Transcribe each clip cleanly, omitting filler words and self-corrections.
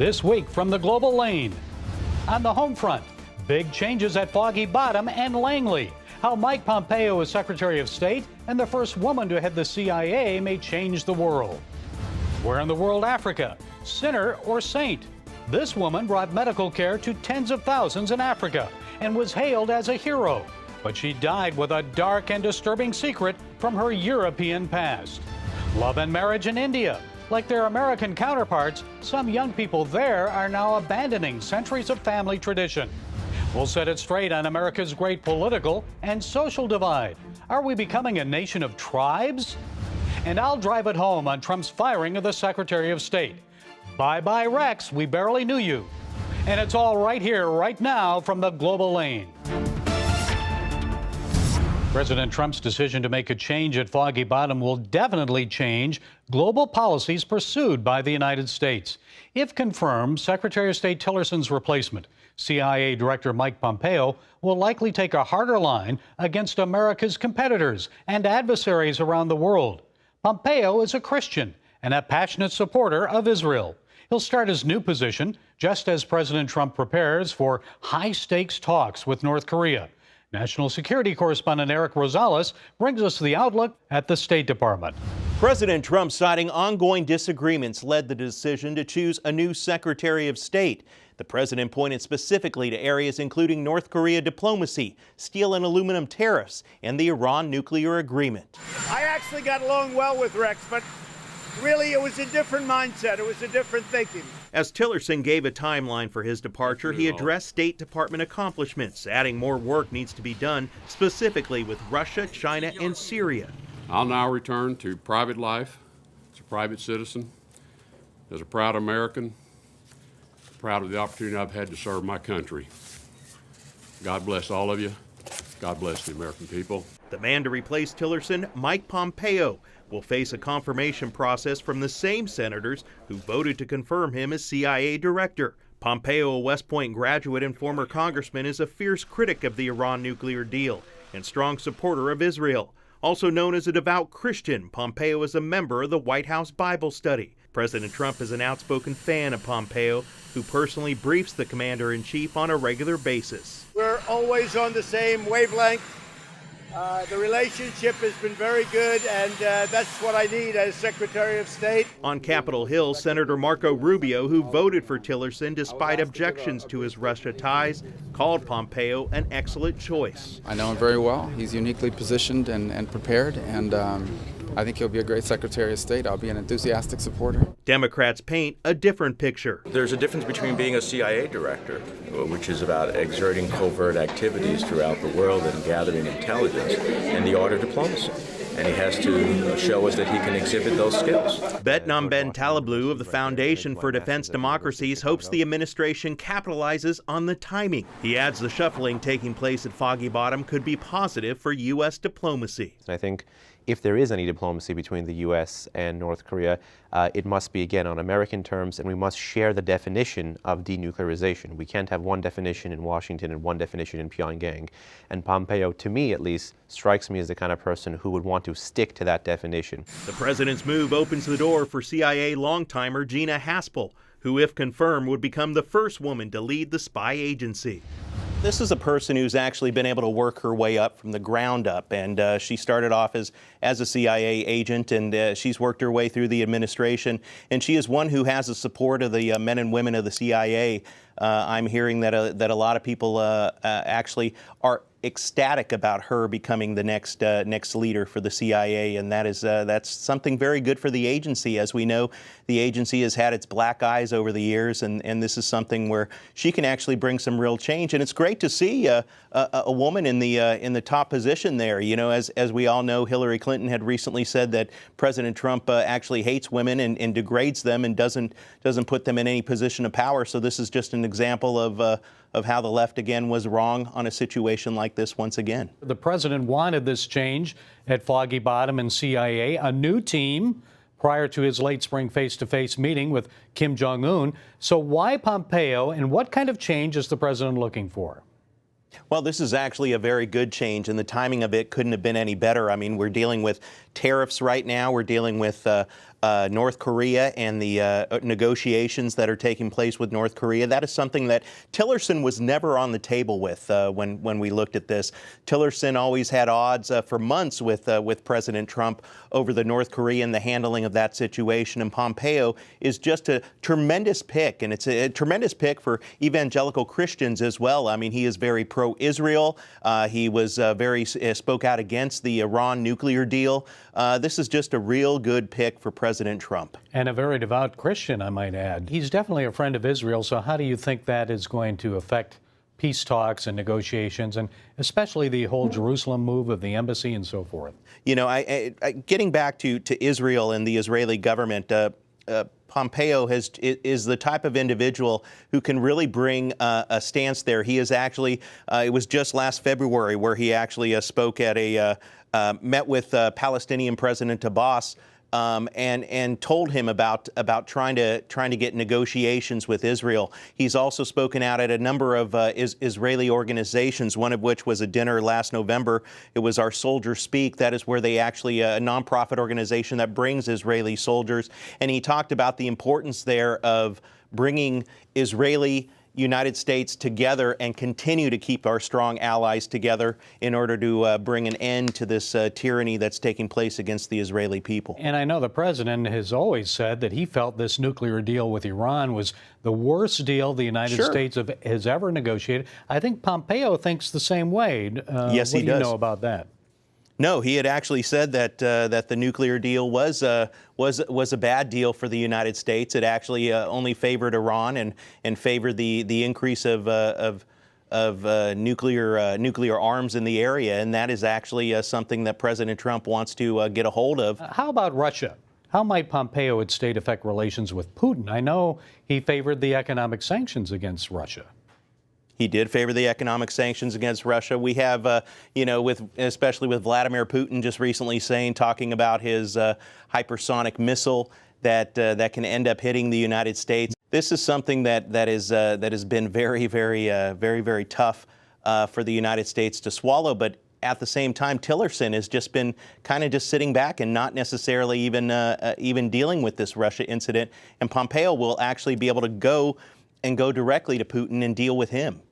This week from the global lane. On the home front, big changes at Foggy Bottom and Langley. How Mike Pompeo as Secretary of State and the first woman to head the CIA may change the world. Where in the world Africa? Sinner or saint? This woman brought medical care to tens of thousands in Africa and was hailed as a hero. But she died with a dark and disturbing secret from her European past. Love and marriage in India. Like their American counterparts, some young people there are now abandoning centuries of family tradition. We'll set it straight on America's great political and social divide. Are we becoming a nation of tribes? And I'll drive it home on Trump's firing of the Secretary of State. Bye-bye, Rex, we barely knew you. And it's all right here, right now, from the global lane. President Trump's decision to make a change at Foggy Bottom will definitely change global policies pursued by the United States. If confirmed, Secretary of State Tillerson's replacement, CIA Director Mike Pompeo, will likely take a harder line against America's competitors and adversaries around the world. Pompeo is a Christian and a passionate supporter of Israel. He'll start his new position just as President Trump prepares for high-stakes talks with North Korea. National security correspondent Eric Rosales brings us the outlook at the State Department. President Trump, citing ongoing disagreements, led the decision to choose a new Secretary of State. The president pointed specifically to areas including North Korea diplomacy, steel and aluminum tariffs, and the Iran nuclear agreement. I actually got along well with Rex, but really it was a different mindset. It was a different thinking. As Tillerson gave a timeline for his departure, he addressed State Department accomplishments, adding more work needs to be done, specifically with Russia, China, and Syria. I'll now return to private life as a private citizen, as a proud American, proud of the opportunity I've had to serve my country. God bless all of you. God bless the American people. The man to replace Tillerson, Mike Pompeo, will face a confirmation process from the same senators who voted to confirm him as CIA director. Pompeo, a West Point graduate and former congressman, is a fierce critic of the Iran nuclear deal and strong supporter of Israel. Also known as a devout Christian, Pompeo is a member of the White House Bible study. President Trump is an outspoken fan of Pompeo, who personally briefs the commander-in-chief on a regular basis. We're always on the same wavelength. The relationship has been very good, and that's what I need as Secretary of State. On Capitol Hill, Senator Marco Rubio, who voted for Tillerson despite objections to his Russia ties, called Pompeo an excellent choice. I know him very well. He's uniquely positioned and prepared, and I think he'll be a great Secretary of State. I'll be an enthusiastic supporter. Democrats paint a different picture. There's a difference between being a CIA director, which is about exerting covert activities throughout the world and gathering intelligence, and the art of diplomacy. And he has to show us that he can exhibit those skills. Betnam Ben Talablu of the Foundation for Defense Democracies hopes the administration capitalizes on the timing. He adds the shuffling taking place at Foggy Bottom could be positive for U.S. diplomacy. I think if there is any diplomacy between the U.S. and North Korea, it must be, again, on American terms, and we must share the definition of denuclearization. We can't have one definition in Washington and one definition in Pyongyang. And Pompeo, to me at least, strikes me as the kind of person who would want to stick to that definition. The president's move opens the door for CIA longtimer Gina Haspel, who, if confirmed, would become the first woman to lead the spy agency. This is a person who's actually been able to work her way up from the ground up, and she started off as a CIA agent, and she's worked her way through the administration, and she is one who has the support of the men and women of the CIA. I'm hearing that a lot of people actually are ecstatic about her becoming the next leader for the CIA, and that's something very good for the agency. As we know, the agency has had its black eyes over the years, and this is something where she can actually bring some real change. And it's great to see a woman in the top position there. You know, as we all know, Hillary Clinton had recently said that President Trump actually hates women and degrades them and doesn't put them in any position of power. So this is just an example of how the left again was wrong on a situation like this once again. The president wanted this change at Foggy Bottom and CIA, a new team prior to his late spring face-to-face meeting with Kim Jong-un. So why Pompeo, and what kind of change is the president looking for? Well, this is actually a very good change, and the timing of it couldn't have been any better. I mean, we're dealing with tariffs right now. We're dealing with North Korea and the negotiations that are taking place with North Korea. That is something that Tillerson was never on the table with when we looked at this. Tillerson always had odds for months with President Trump over the North Korea and the handling of that situation. And Pompeo is just a tremendous pick, and it's a tremendous pick for evangelical Christians as well. I mean, he is very pro-Israel. He was spoke out against the Iran nuclear deal. This is just a real good pick for President Trump. And a very devout Christian, I might add. He's definitely a friend of Israel, so how do you think that is going to affect peace talks and negotiations, and especially the whole Jerusalem move of the embassy and so forth? You know, getting back to Israel and the Israeli government, Pompeo is the type of individual who can really bring a stance there. He is actually, it was just last February where he actually spoke at met with Palestinian President Abbas and told him about trying to get negotiations with Israel. He's also spoken out at a number of Israeli organizations, one of which was a dinner last November. It was Our Soldiers Speak. That is where they actually, a nonprofit organization that brings Israeli soldiers. And he talked about the importance there of bringing United States together and continue to keep our strong allies together in order to bring an end to this tyranny that's taking place against the Israeli people. And I know the president has always said that he felt this nuclear deal with Iran was the worst deal the United States has ever negotiated. I think Pompeo thinks the same way. Yes, he does. What do you know about that? No, he had actually said that the nuclear deal was a bad deal for the United States. It actually only favored Iran and favored the increase of nuclear arms in the area, and that is actually something that President Trump wants to get a hold of. How about Russia? How might Pompeo at state affect relations with Putin? I know he favored the economic sanctions against Russia. He did favor the economic sanctions against Russia. We have, especially with Vladimir Putin just recently talking about his hypersonic missile that can end up hitting the United States. This is something that has been very tough for the United States to swallow. But at the same time, Tillerson has just been kind of just sitting back and not necessarily even dealing with this Russia incident. And Pompeo will actually be able to go directly to Putin and deal with him.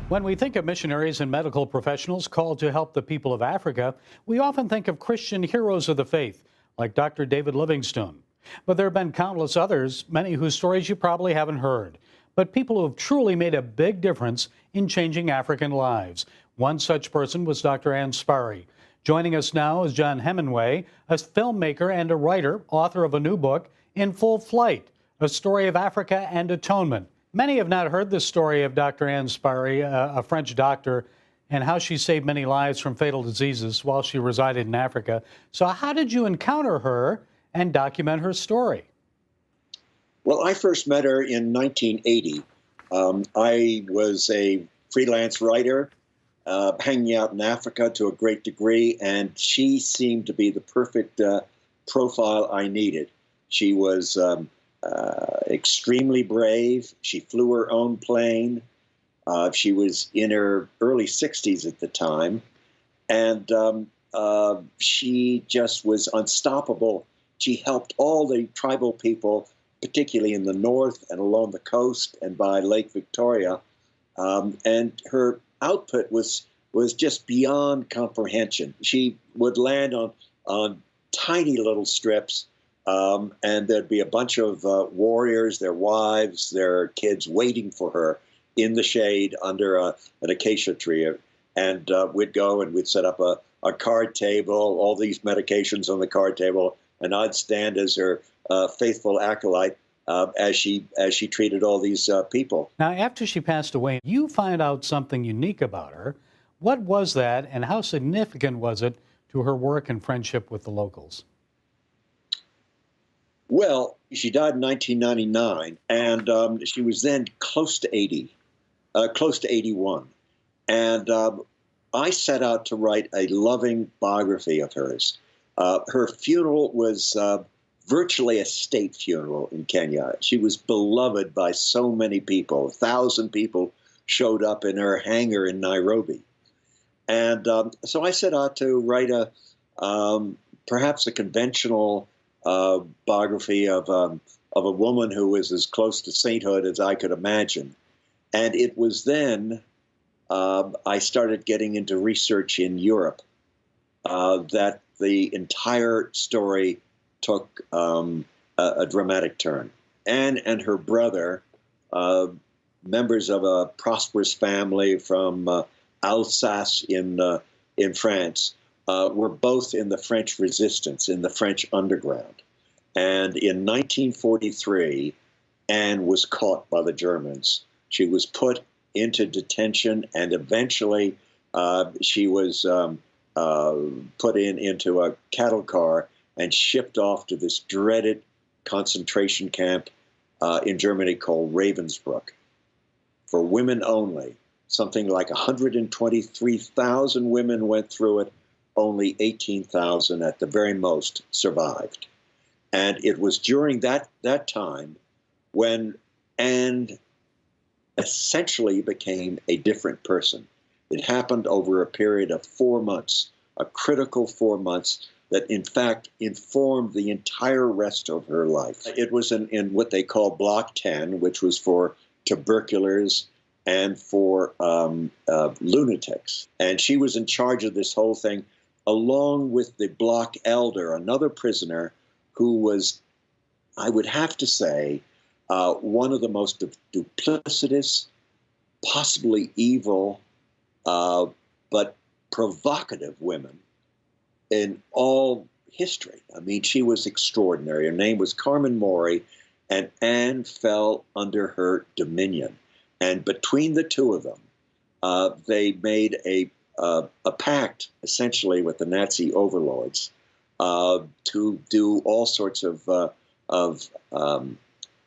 When we think of missionaries and medical professionals called to help the people of Africa, we often think of Christian heroes of the faith, like Dr. David Livingstone. But there have been countless others, many whose stories you probably haven't heard, but people who have truly made a big difference in changing African lives. One such person was Dr. Ann Sparry. Joining us now is John Hemingway, a filmmaker and a writer, author of a new book, In Full Flight, A Story of Africa and Atonement. Many have not heard the story of Dr. Ann Sparry, a French doctor, and how she saved many lives from fatal diseases while she resided in Africa. So how did you encounter her and document her story? Well, I first met her in 1980. I was a freelance writer, hanging out in Africa to a great degree, and she seemed to be the perfect profile I needed. She was extremely brave. She flew her own plane. She was in her early 60s at the time, and she just was unstoppable. She helped all the tribal people, particularly in the north and along the coast and by Lake Victoria, and her output was just beyond comprehension. She would land on tiny little strips, and there'd be a bunch of warriors, their wives, their kids waiting for her in the shade under an acacia tree. And we'd go and we'd set up a card table, all these medications on the card table, and I'd stand as her faithful acolyte as she treated all these people. Now, after she passed away, you find out something unique about her. What was that, and how significant was it to her work and friendship with the locals? Well, she died in 1999, and she was then close to 80, close to 81. And I set out to write a loving biography of hers. Her funeral was virtually a state funeral in Kenya. She was beloved by so many people. 1,000 people showed up in her hangar in Nairobi. And so I set out to write perhaps a conventional biography of a woman who was as close to sainthood as I could imagine. And it was then I started getting into research in Europe that the entire story took a dramatic turn. Anne and her brother, members of a prosperous family from Alsace in France, were both in the French resistance, in the French underground. And in 1943, Anne was caught by the Germans. She was put into detention, and eventually she was put into a cattle car and shipped off to this dreaded concentration camp in Germany called Ravensbrück for women only. Something like 123,000 women went through it. Only 18,000 at the very most survived. And it was during that time when Anne essentially became a different person. It happened over a period of 4 months, a critical 4 months that in fact informed the entire rest of her life. It was in what they call Block 10, which was for tuberculars and for lunatics. And she was in charge of this whole thing, along with the block elder, another prisoner who was, I would have to say, one of the most duplicitous, possibly evil, but provocative women in all history. I mean, she was extraordinary. Her name was Carmen Mori, and Anne fell under her dominion. And between the two of them, they made a pact, essentially, with the Nazi overlords to do all sorts of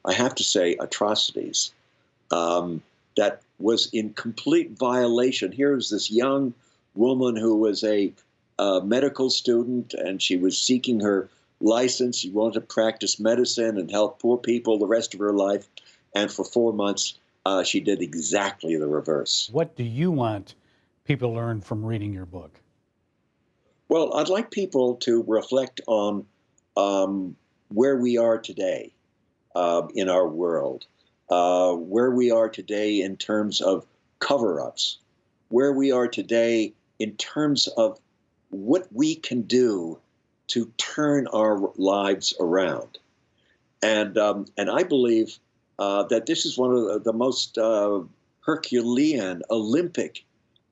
I have to say, atrocities that was in complete violation. Here was this young woman who was a medical student, and she was seeking her license. She wanted to practice medicine and help poor people the rest of her life. And for 4 months, she did exactly the reverse. What do you want people to learn from reading your book? Well, I'd like people to reflect on where we are today in our world, where we are today in terms of cover-ups, where we are today in terms of what we can do to turn our lives around. And I believe that this is one of the most Herculean, Olympic,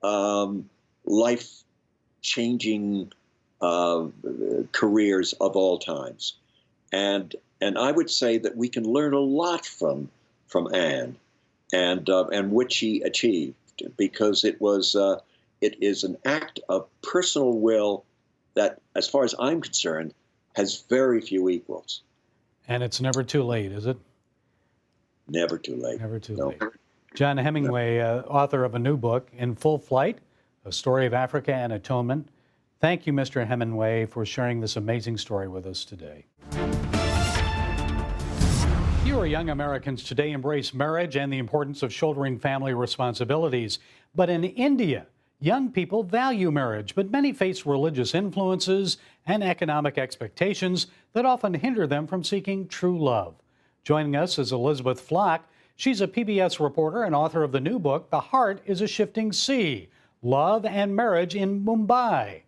life-changing careers of all times. And I would say that we can learn a lot from Anne and what she achieved, because it is an act of personal will that, as far as I'm concerned, has very few equals. And it's never too late, is it? Never too late. Never too No. late. John Hemingway, author of a new book, In Full Flight, A Story of Africa and Atonement. Thank you, Mr. Hemingway, for sharing this amazing story with us today. Fewer young Americans today embrace marriage and the importance of shouldering family responsibilities. But in India, young people value marriage, but many face religious influences and economic expectations that often hinder them from seeking true love. Joining us is Elizabeth Flock. She's a PBS reporter and author of the new book, The Heart is a Shifting Sea, Love and Marriage in Mumbai.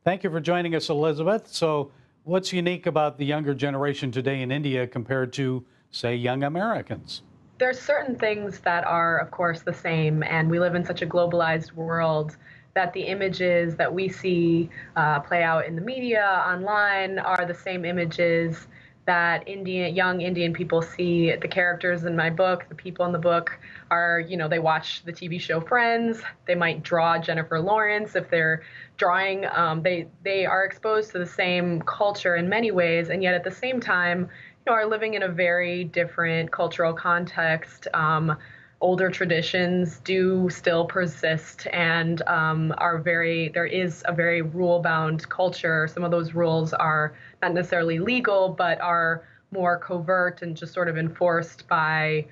Thank you for joining us, Elizabeth. So what's unique about the younger generation today in India compared to, say, young Americans? There's certain things that are, of course, the same, and we live in such a globalized world that the images that we see play out in the media, online, are the same images that young Indian people see. The characters in my book, the people in the book are, they watch the TV show Friends. They might draw Jennifer Lawrence. If they're drawing, they are exposed to the same culture in many ways, and yet at the same time, are living in a very different cultural context. Older traditions do still persist and there is a very rule-bound culture. Some of those rules are not necessarily legal, but are more covert and just sort of enforced by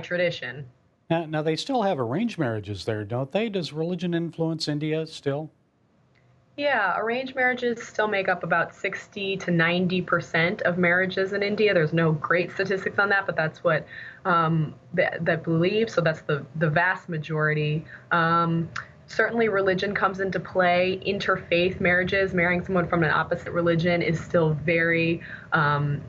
tradition. Now, they still have arranged marriages there, don't they? Does religion influence India still? Yeah, arranged marriages still make up about 60 to 90% of marriages in India. There's no great statistics on that, but that's what that believe. So that's the vast majority. Certainly, religion comes into play. Interfaith marriages, marrying someone from an opposite religion, is still very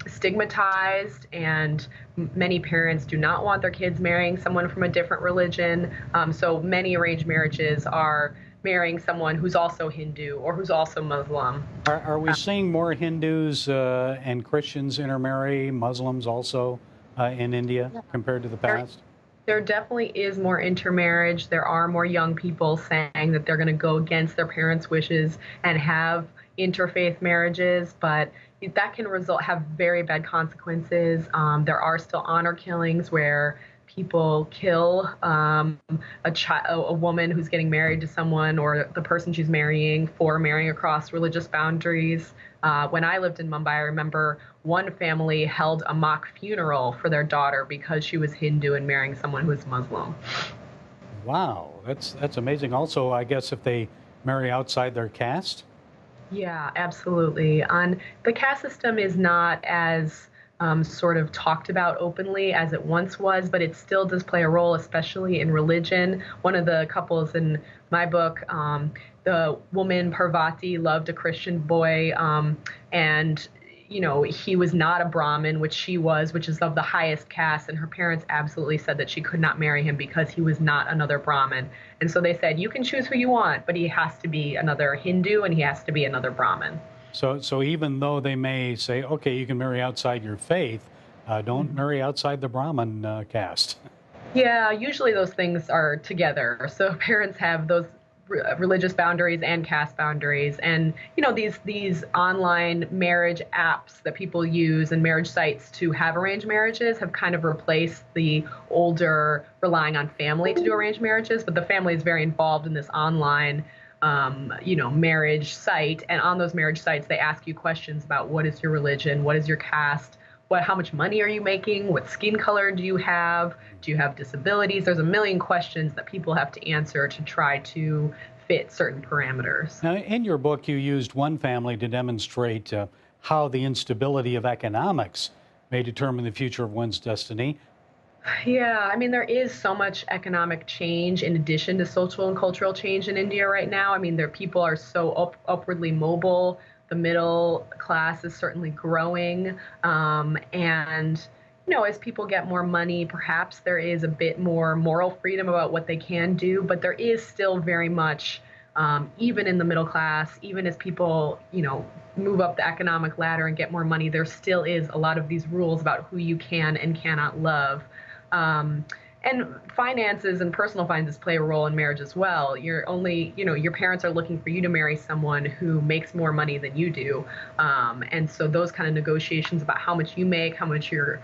stigmatized, and many parents do not want their kids marrying someone from a different religion. So many arranged marriages are marrying someone who's also Hindu or who's also Muslim. Are we seeing more Hindus and Christians intermarry, Muslims also in India compared to the past? There definitely is more intermarriage. There are more young people saying that they're going to go against their parents' wishes and have interfaith marriages, but that can have very bad consequences. There are still honor killings where people kill a woman who's getting married to someone, or the person she's marrying, for marrying across religious boundaries. When I lived in Mumbai, I remember one family held a mock funeral for their daughter because she was Hindu and marrying someone who was Muslim. Wow, that's amazing. Also, I guess if they marry outside their caste? Yeah, absolutely. The caste system is not as sort of talked about openly as it once was, but it still does play a role, especially in religion. One of the couples in my book, the woman Parvati loved a Christian boy, and he was not a Brahmin, which she was, which is of the highest caste, and her parents absolutely said that she could not marry him because he was not another Brahmin. And so they said, you can choose who you want, but he has to be another Hindu and he has to be another Brahmin. So even though they may say, okay, you can marry outside your faith, don't marry outside the Brahmin caste. Yeah, usually those things are together. So parents have those religious boundaries and caste boundaries, and these online marriage apps that people use and marriage sites to have arranged marriages have kind of replaced the older relying on family to do arranged marriages, but the family is very involved in this online marriage site. And on those marriage sites, they ask you questions about what is your religion, what is your caste, how much money are you making, what skin color do you have disabilities. There's a million questions that people have to answer to try to fit certain parameters. Now, in your book, you used one family to demonstrate how the instability of economics may determine the future of one's destiny. Yeah, I mean, there is so much economic change in addition to social and cultural change in India right now. I mean, people are so upwardly mobile. The middle class is certainly growing. And as people get more money, perhaps there is a bit more moral freedom about what they can do. But there is still very much, even in the middle class, even as people, move up the economic ladder and get more money, there still is a lot of these rules about who you can and cannot love. And finances and personal finances play a role in marriage as well. Your parents are looking for you to marry someone who makes more money than you do. And so those kind of negotiations about how much you make, how much your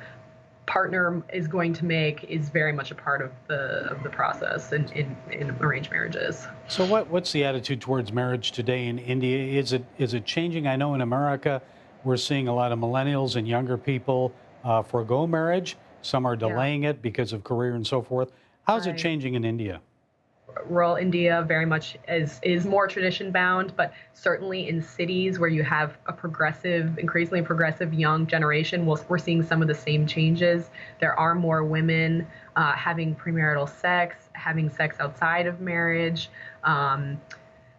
partner is going to make, is very much a part of the process in arranged marriages. So what's the attitude towards marriage today in India? Is it changing? I know in America we're seeing a lot of millennials and younger people forego marriage. Some are delaying it because of career and so forth. How's it changing in India? Rural India very much is more tradition bound, but certainly in cities where you have increasingly progressive young generation, we're seeing some of the same changes. There are more women having premarital sex, having sex outside of marriage.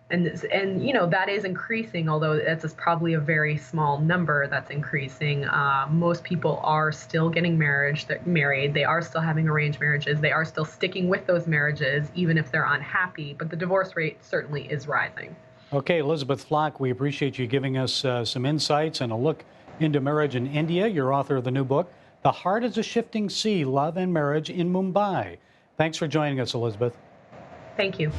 And that is increasing, although that's probably a very small number that's increasing. Most people are still getting married. They are still having arranged marriages. They are still sticking with those marriages, even if they're unhappy. But the divorce rate certainly is rising. Okay, Elizabeth Flock, we appreciate you giving us some insights and a look into marriage in India. You're author of the new book, The Heart is a Shifting Sea, Love and Marriage in Mumbai. Thanks for joining us, Elizabeth. Thank you.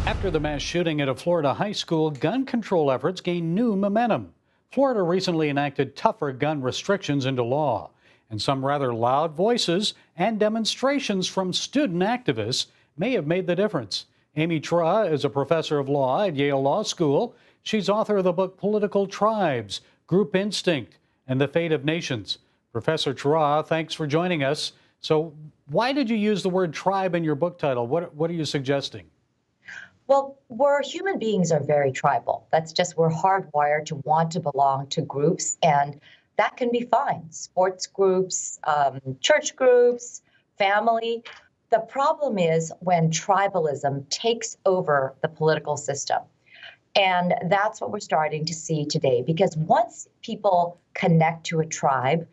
After the mass shooting at a Florida high school, gun control efforts gain new momentum. Florida recently enacted tougher gun restrictions into law, and some rather loud voices and demonstrations from student activists may have made the difference. Amy Tra is a professor of law at Yale Law School. She's author of the book Political Tribes, Group Instinct, and the Fate of Nations. Professor Tra, thanks for joining us. So why did you use the word tribe in your book title? What are you suggesting? Well, we're human beings are very tribal. That's just, we're hardwired to want to belong to groups, and that can be fine. Sports groups, church groups, family. The problem is when tribalism takes over the political system. And that's what we're starting to see today, because once people connect to a tribe,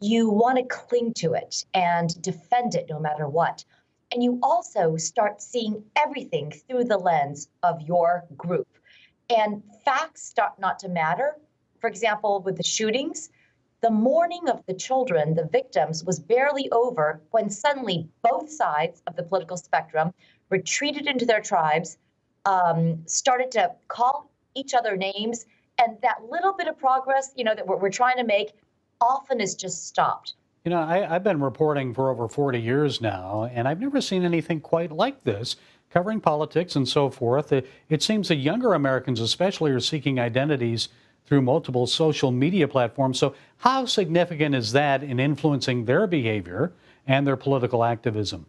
you want to cling to it and defend it no matter what. And you also start seeing everything through the lens of your group. And facts start not to matter. For example, with the shootings, the mourning of the children, the victims, was barely over when suddenly both sides of the political spectrum retreated into their tribes, started to call each other names, and that little bit of progress, that we're trying to make often is just stopped. I've been reporting for over 40 years now, and I've never seen anything quite like this, covering politics and so forth. It seems that younger Americans especially are seeking identities through multiple social media platforms. So how significant is that in influencing their behavior and their political activism?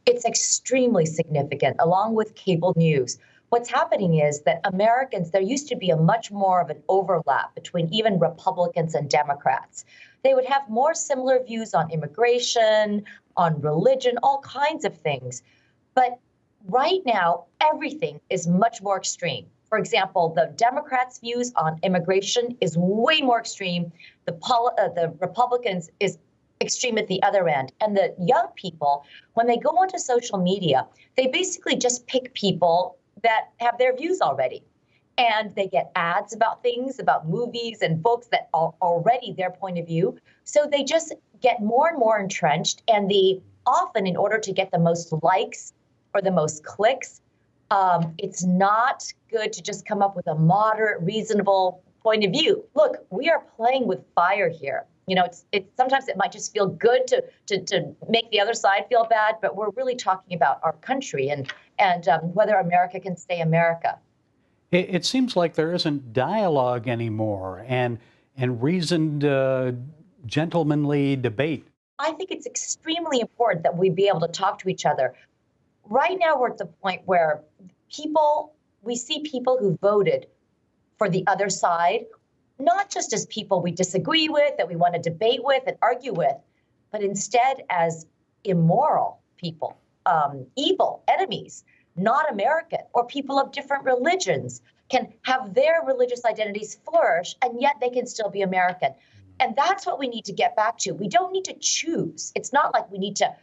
It's extremely significant, along with cable news. What's happening is that Americans, there used to be a much more of an overlap between even Republicans and Democrats. They would have more similar views on immigration, on religion, all kinds of things. But right now, everything is much more extreme. For example, the Democrats' views on immigration is way more extreme. The Republicans is extreme at the other end. And the young people, when they go onto social media, they basically just pick people that have their views already. And they get ads about things, about movies and books that are already their point of view. So they just get more and more entrenched. And often, in order to get the most likes or the most clicks, it's not good to just come up with a moderate, reasonable point of view. Look, we are playing with fire here. Sometimes it might just feel good to make the other side feel bad, but we're really talking about our country and whether America can stay America. It seems like there isn't dialogue anymore and reasoned, gentlemanly debate. I think it's extremely important that we be able to talk to each other. Right now, we're at the point where we see people who voted for the other side, not just as people we disagree with, that we want to debate with and argue with, but instead as immoral people, evil enemies, not American, or people of different religions can have their religious identities flourish, and yet they can still be American. And that's what we need to get back to. We don't need to choose. It's not like we need to,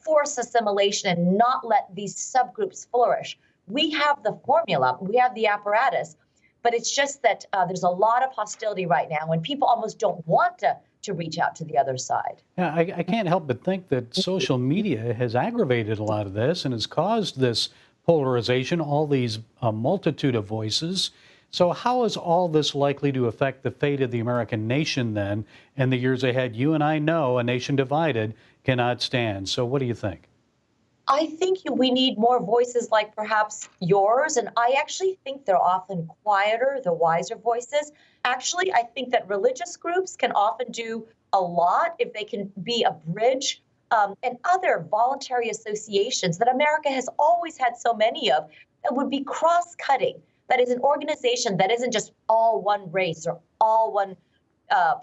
force assimilation and not let these subgroups flourish. We have the formula, we have the apparatus, but it's just that there's a lot of hostility right now, and people almost don't want to reach out to the other side. Yeah, I can't help but think that social media has aggravated a lot of this and has caused this polarization, all these multitude of voices. So how is all this likely to affect the fate of the American nation then in the years ahead? You and I know a nation divided cannot stand. So what do you think? I think we need more voices like perhaps yours, and I actually think they're often quieter, the wiser voices. Actually, I think that religious groups can often do a lot if they can be a bridge, and other voluntary associations that America has always had so many of that would be cross-cutting. That is an organization that isn't just all one race or all one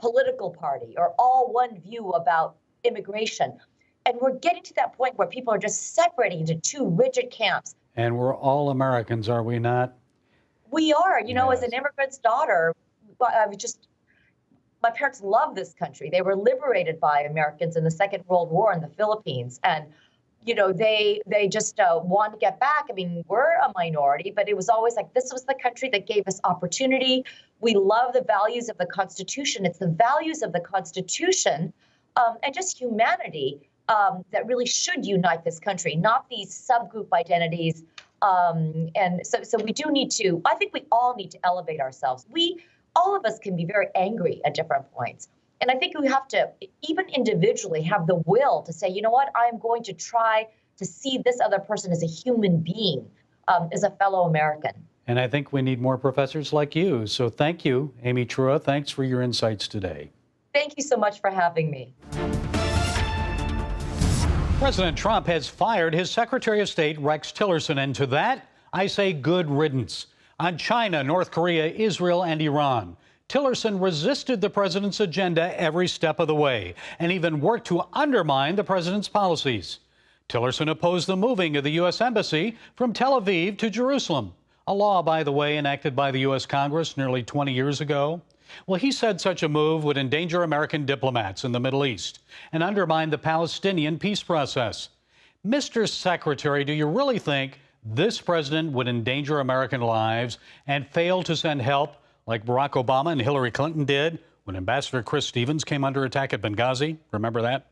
political party or all one view about immigration. And we're getting to that point where people are just separating into two rigid camps. And we're all Americans, are we not? We are. Yes. As an immigrant's daughter, my parents love this country. They were liberated by Americans in the Second World War in the Philippines. And, they just want to get back. I mean, we're a minority, but it was always like this was the country that gave us opportunity. We love the values of the Constitution. It's the values of the Constitution and just humanity that really should unite this country, not these subgroup identities. And so we do need to, I think we all need to elevate ourselves. All of us can be very angry at different points. And I think we have to, even individually, have the will to say, you know what, I'm going to try to see this other person as a human being, as a fellow American. And I think we need more professors like you. So thank you, Amy Trua. Thanks for your insights today. Thank you so much for having me. President Trump has fired his Secretary of State, Rex Tillerson, and to that, I say good riddance. On China, North Korea, Israel, and Iran, Tillerson resisted the president's agenda every step of the way and even worked to undermine the president's policies. Tillerson opposed the moving of the U.S. Embassy from Tel Aviv to Jerusalem, a law, by the way, enacted by the U.S. Congress nearly 20 years ago. Well, he said such a move would endanger American diplomats in the Middle East and undermine the Palestinian peace process. Mr. Secretary, do you really think this president would endanger American lives and fail to send help like Barack Obama and Hillary Clinton did when Ambassador Chris Stevens came under attack at Benghazi? Remember that?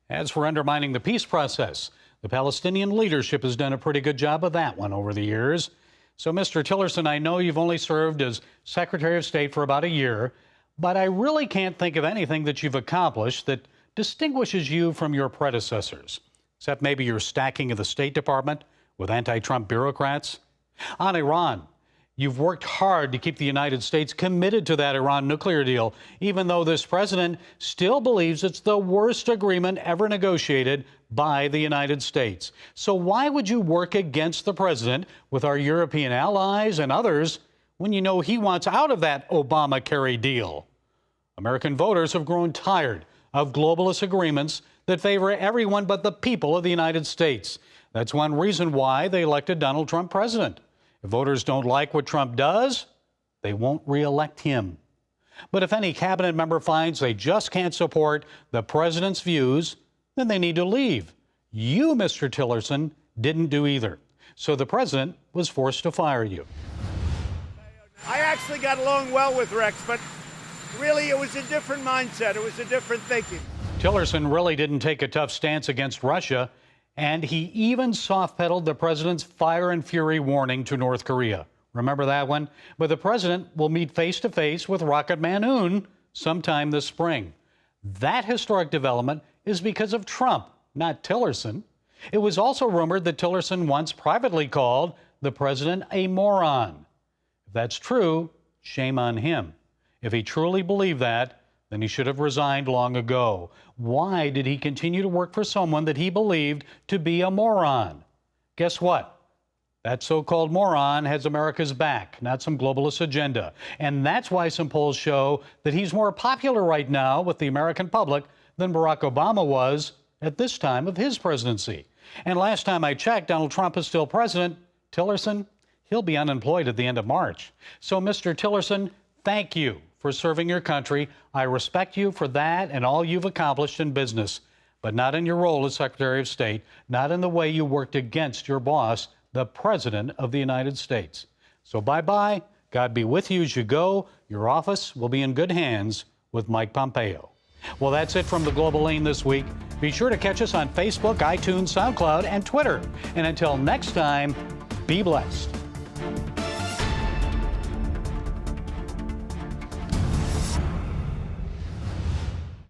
As for undermining the peace process, the Palestinian leadership has done a pretty good job of that one over the years. So, Mr. Tillerson, I know you've only served as Secretary of State for about a year, but I really can't think of anything that you've accomplished that distinguishes you from your predecessors, except maybe your stacking of the State Department with anti-Trump bureaucrats. On Iran, you've worked hard to keep the United States committed to that Iran nuclear deal, even though this president still believes it's the worst agreement ever negotiated by the United States. So why would you work against the president with our European allies and others when you know he wants out of that Obamacare deal? American voters have grown tired of globalist agreements that favor everyone but the people of the United States. That's one reason why they elected Donald Trump president. If voters don't like what Trump does, they won't re-elect him. But if any cabinet member finds they just can't support the president's views, then they need to leave. You, Mr. Tillerson, didn't do either. So the president was forced to fire you. I actually got along well with Rex, but really it was a different mindset. It was a different thinking. Tillerson really didn't take a tough stance against Russia, and he even soft-pedaled the president's fire and fury warning to North Korea. Remember that one? But the president will meet face-to-face with Rocket Man Un sometime this spring. That historic development is because of Trump, not Tillerson. It was also rumored that Tillerson once privately called the president a moron. If that's true, shame on him. If he truly believed that, then he should have resigned long ago. Why did he continue to work for someone that he believed to be a moron? Guess what? That so-called moron has America's back, not some globalist agenda. And that's why some polls show that he's more popular right now with the American public than Barack Obama was at this time of his presidency. And last time I checked, Donald Trump is still president. Tillerson, he'll be unemployed at the end of March. So, Mr. Tillerson, thank you for serving your country. I respect you for that and all you've accomplished in business, but not in your role as Secretary of State, not in the way you worked against your boss, the President of the United States. So bye-bye. God be with you as you go. Your office will be in good hands with Mike Pompeo. Well, that's it from the Global Lane this week. Be sure to catch us on Facebook, iTunes, SoundCloud, and Twitter. And until next time, be blessed.